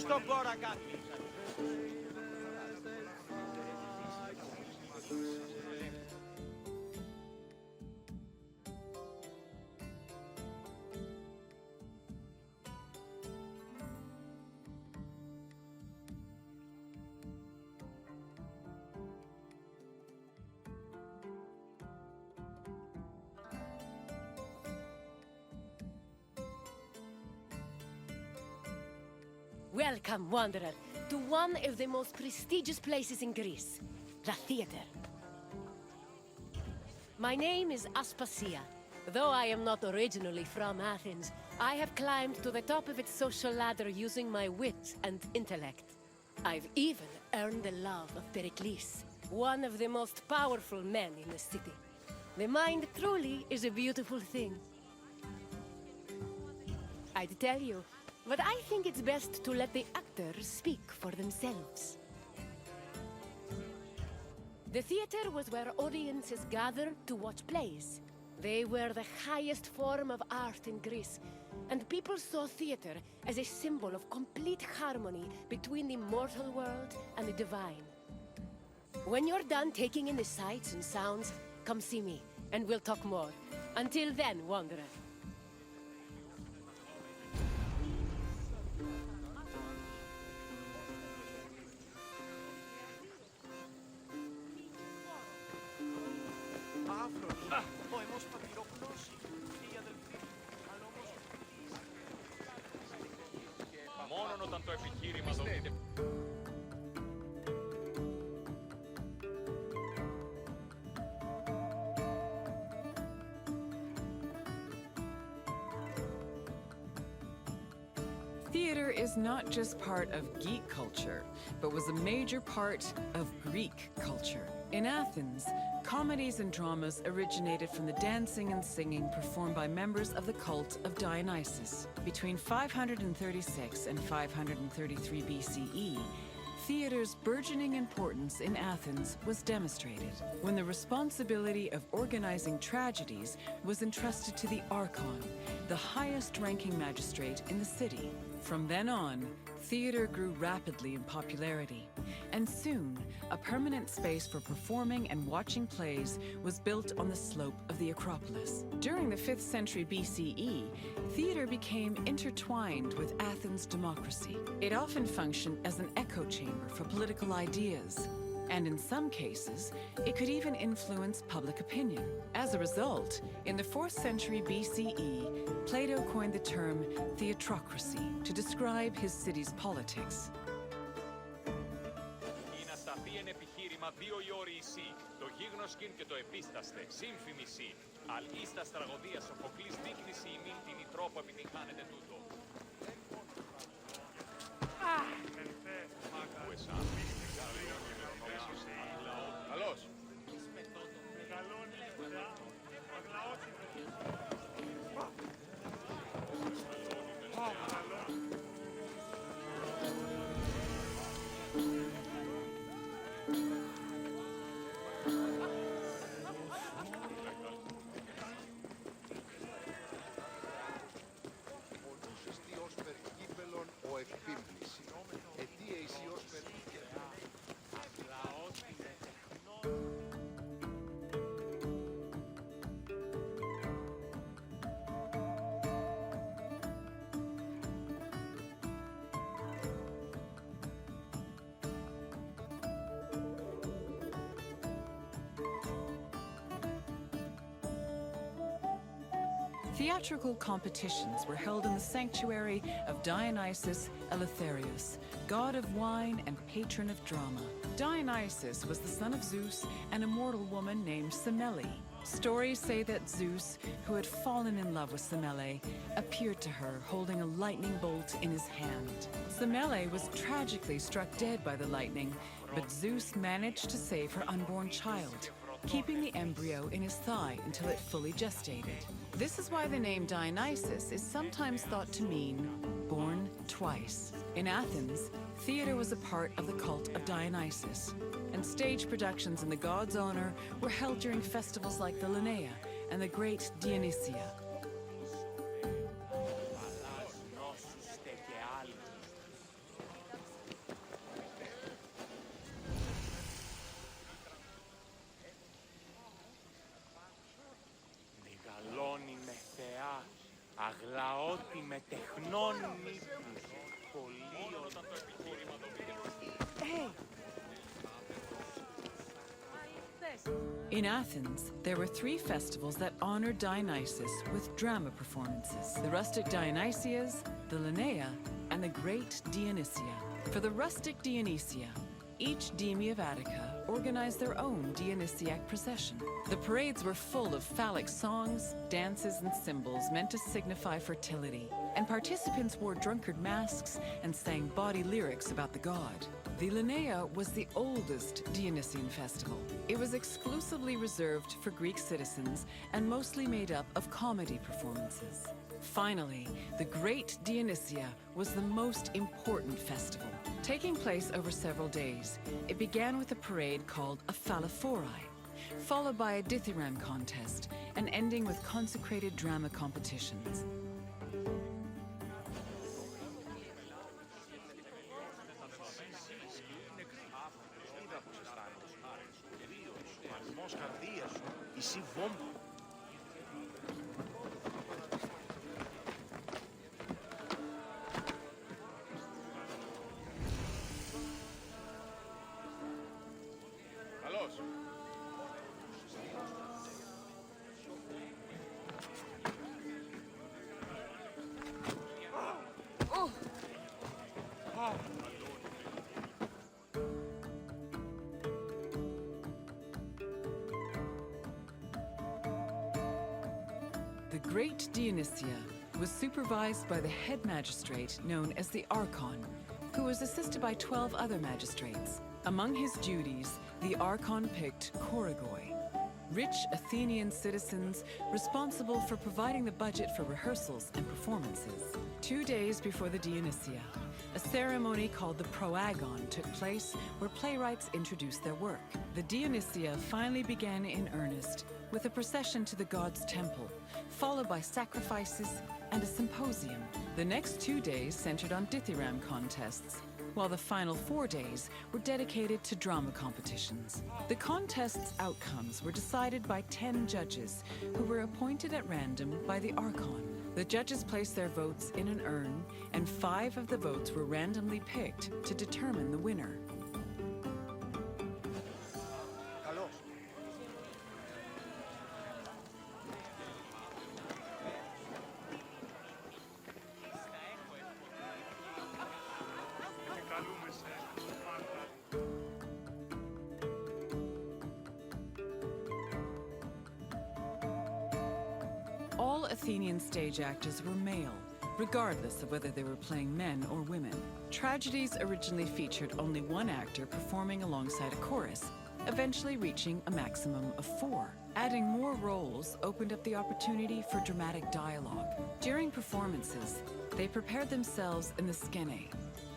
στον κόρα κάτι. Welcome, wanderer, to one of the most prestigious places in Greece, the theater. My name is Aspasia. Though I am not originally from Athens, I have climbed to the top of its social ladder using my wit and intellect. I've even earned the love of Pericles, one of the most powerful men in the city. The mind truly is a beautiful thing. I'd tell you, but I think it's best to let the actors speak for themselves. The theater was where audiences gathered to watch plays. They were the highest form of art in Greece, and people saw theater as a symbol of complete harmony between the mortal world and the divine. When you're done taking in the sights and sounds, come see me, and we'll talk more. Until then, wanderer. Ο αιμός παπυρόπουλος, η αδελφή, αλλά όμως... Μόνον όταν το επιχείρημα δομείται... Theater is not just part of geek culture, but was a major part of Greek culture. In Athens, comedies and dramas originated from the dancing and singing performed by members of the cult of Dionysus. Between 536 and 533 BCE, theater's burgeoning importance in Athens was demonstrated when the responsibility of organizing tragedies was entrusted to the archon, the highest-ranking magistrate in the city. From then on, theater grew rapidly in popularity, and soon a permanent space for performing and watching plays was built on the slope of the Acropolis. During the 5th century BCE, theater became intertwined with Athens' democracy. It often functioned as an echo chamber for political ideas, and in some cases, it could even influence public opinion. As a result, in the 4th century BCE, Plato coined the term theatrocracy to describe his city's politics. Να σταθεί εν επιχείρημα δύο οι όροι ισί, το γίγνωσκην και το επίσταστε, σύμφημισι. Αλ ίστας τραγωδίας Σοφοκλής δείκνηση ημίν την η τρόπο επιτυγχάνεται τούτο. Καλώς. Ο επίμπληση. Αιτία ισιός Theatrical competitions were held in the sanctuary of Dionysus Eleutherius, god of wine and patron of drama. Dionysus was the son of Zeus and a mortal woman named Semele. Stories say that Zeus, who had fallen in love with Semele, appeared to her holding a lightning bolt in his hand. Semele was tragically struck dead by the lightning, but Zeus managed to save her unborn child, keeping the embryo in his thigh until it fully gestated. This is why the name Dionysus is sometimes thought to mean born twice. In Athens, theater was a part of the cult of Dionysus, and stage productions in the god's honor were held during festivals like the Linnaea and the Great Dionysia. λαότι με τεχνών νύπους. Πολύ Όταν το επιχείρημα το In Athens, there were 3 festivals that honored Dionysus with drama performances: the rustic Dionysias, the Linnea, and the great Dionysia. For the rustic Dionysia, each deme of Attica organized their own Dionysiac procession. The parades were full of phallic songs, dances, and symbols meant to signify fertility, and participants wore drunkard masks and sang bawdy lyrics about the god. The Linnea was the oldest Dionysian festival. It was exclusively reserved for Greek citizens and mostly made up of comedy performances. Finally, the Great Dionysia was the most important festival. Taking place over several days, it began with a parade called a phallophori, followed by a dithyramb contest, and ending with consecrated drama competitions. Καλώς. The Great Dionysia was supervised by the head magistrate known as the Archon, who was assisted by 12 other magistrates. Among his duties, the Archon picked choregoi, rich Athenian citizens responsible for providing the budget for rehearsals and performances. 2 days before the Dionysia, a ceremony called the proagon took place where playwrights introduced their work. The Dionysia finally began in earnest with a procession to the god's temple, followed by sacrifices and a symposium. The next 2 days centered on dithyramb contests, while the final 4 days were dedicated to drama competitions. The contest's outcomes were decided by 10 judges who were appointed at random by the Archon. The judges placed their votes in an urn, and 5 of the votes were randomly picked to determine the winner. Καλώς. All Athenian stage actors were male, regardless of whether they were playing men or women. Tragedies originally featured only one actor performing alongside a chorus, eventually reaching a maximum of 4. Adding more roles opened up the opportunity for dramatic dialogue. During performances, they prepared themselves in the skene,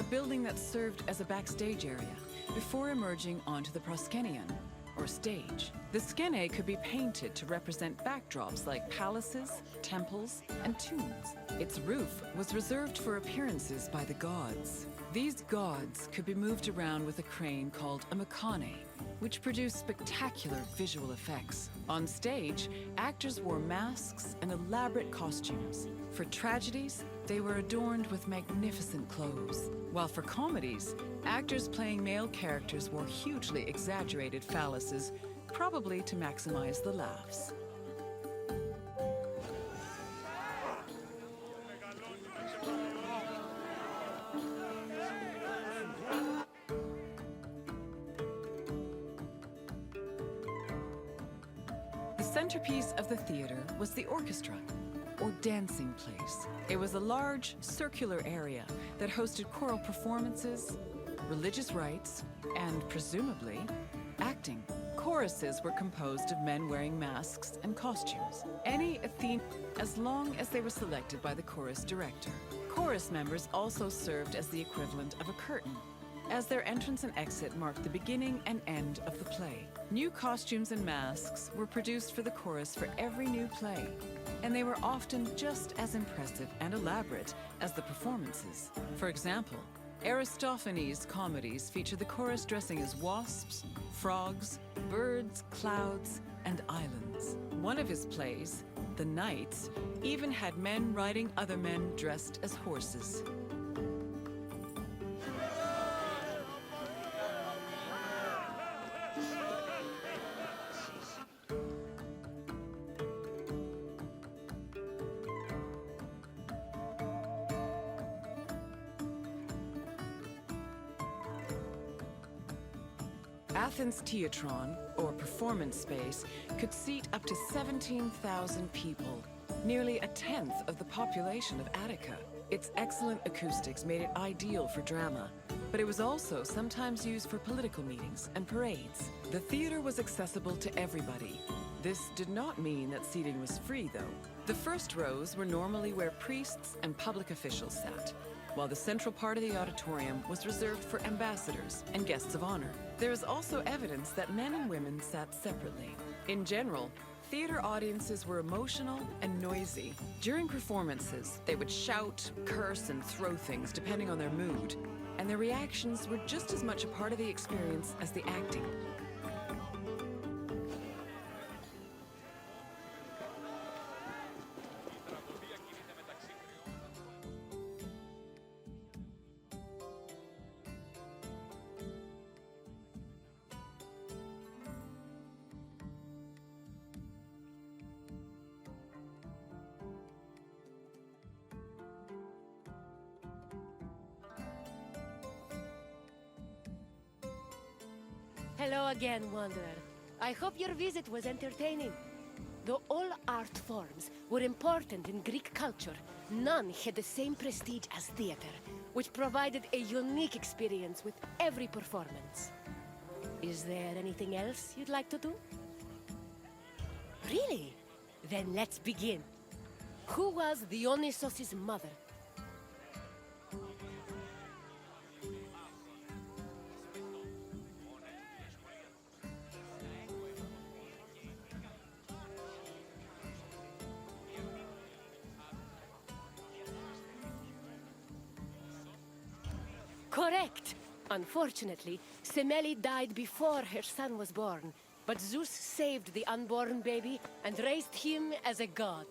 a building that served as a backstage area, before emerging onto the proskenion, or stage. The skene could be painted to represent backdrops like palaces, temples, and tombs. Its roof was reserved for appearances by the gods. These gods could be moved around with a crane called a mechane, which produced spectacular visual effects. On stage, actors wore masks and elaborate costumes. For tragedies, they were adorned with magnificent clothes, while for comedies, actors playing male characters wore hugely exaggerated phalluses, probably to maximize the laughs. The centerpiece of the theater was the orchestra, or dancing place. It was a large, circular area that hosted choral performances, religious rites, and, presumably, acting. Choruses were composed of men wearing masks and costumes. Any Athenian, as long as they were selected by the chorus director. Chorus members also served as the equivalent of a curtain, as their entrance and exit marked the beginning and end of the play. New costumes and masks were produced for the chorus for every new play, and they were often just as impressive and elaborate as the performances. For example, Aristophanes' comedies feature the chorus dressing as wasps, frogs, birds, clouds, and islands. One of his plays, The knights even had men riding other men dressed as horses. Athens' Teatron, or performance space, could seat up to 17,000 people, nearly a tenth of the population of Attica. Its excellent acoustics made it ideal for drama, but it was also sometimes used for political meetings and parades. The theater was accessible to everybody. This did not mean that seating was free, though. The first rows were normally where priests and public officials sat, while the central part of the auditorium was reserved for ambassadors and guests of honor. There is also evidence that men and women sat separately. In general, theater audiences were emotional and noisy. During performances, they would shout, curse, and throw things depending on their mood, and their reactions were just as much a part of the experience as the acting. Hello again, Wanderer. I hope your visit was entertaining. Though all art forms were important in Greek culture, none had the same prestige as theater, which provided a unique experience with every performance. Is there anything else you'd like to do? Really? Then let's begin. Who was Dionysos' mother? Correct! Unfortunately, Semele died before her son was born, but Zeus saved the unborn baby and raised him as a god.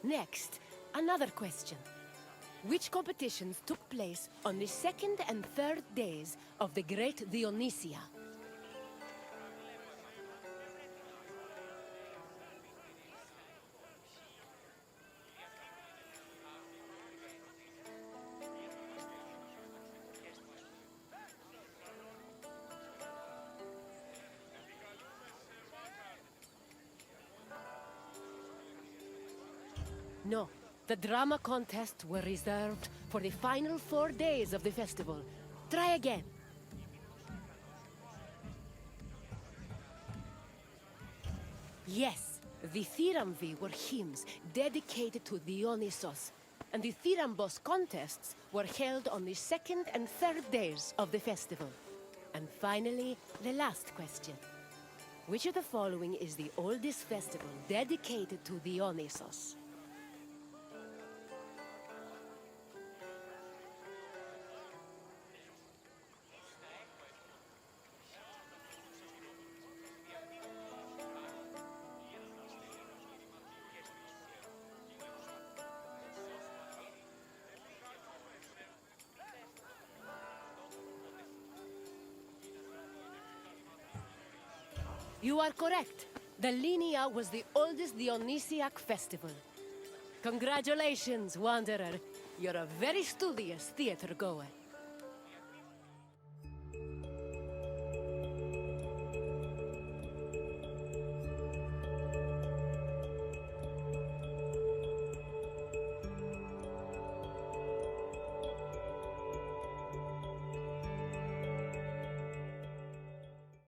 Next, another question. Which competitions took place on the second and third days of the Great Dionysia? No, the drama contests were reserved for the final 4 days of the festival. Try again. Yes, the Thyrambvi were hymns dedicated to Dionysos, and the Thyrambos contests were held on the second and third days of the festival. And finally, the last question. Which of the following is the oldest festival dedicated to Dionysos? You are correct. The Linnea was the oldest Dionysiac festival. Congratulations, Wanderer. You're a very studious theater goer.